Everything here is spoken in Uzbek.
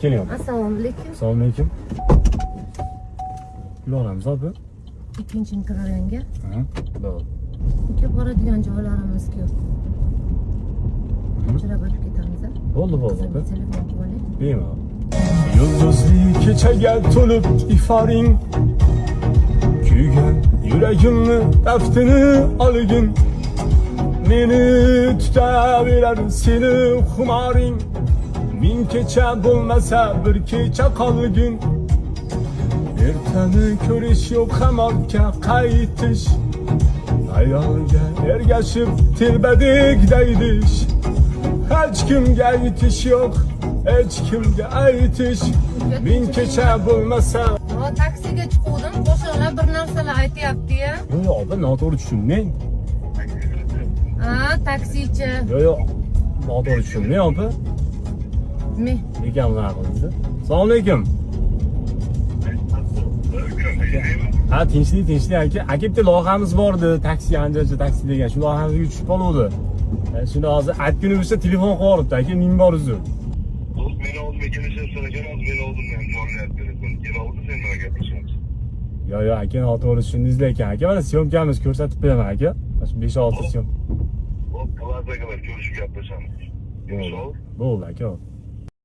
Keling. Assalomu alaykum. Assalomu alaykum. Yuramiz abi. Ikkinchi mikrorayonga. Ha, bo'ldi. Uka boradigan joylarimiz ko'p. Uchrab o'tib ketamiz. Bo'ldi, bo'ldi. Telefon qilib oling. Bemalol. Yulduzli kechaga to'lib iforing, kuygan yuragimni taftini olgin. Meni tutaverar seni xumoring, ming kecha bo'lmasa bir kecha qolgin. Ertani ko'rish yo'q, hamorga qaytish, ayolga ergashib telbadik deydish. Hech kimga aytish yo'q, hech kimga aytish, ming kecha bo'lmasa. Ha, taksiga chiqdim, qo'shnilar bir narsalar aytyapti-ya. Yo'q, abi, noto'g'ri tushunmang. Ha, taksichi. Yo'q, noto'g'ri tushunmang, abi. Men Ekanlar qildi. Assalomu alaykum. Ha, tinchlik aka. Aka bitta loyihamiz bor edi, taksi anjacha taksi degan. Shu loyihamizga tushib qoluvdi. Shuni hozir aytgunimizcha telefon qilib yuboribdi aka, ming bor uzr. Do'st, meni oldimga kelishib so'ragan, hozir meni oldimdan jo'nayapti telefon. Keloldi, sen nima gapirishamiz? Yo'q, aka, noto'g'ri tushundingizlar ekan. Aka, mana syomkamiz ko'rsatib beraman aka. Mana shu 5-6 syom. Hop, klassda ko'rishib gaplashamiz. Bo'ldi aka.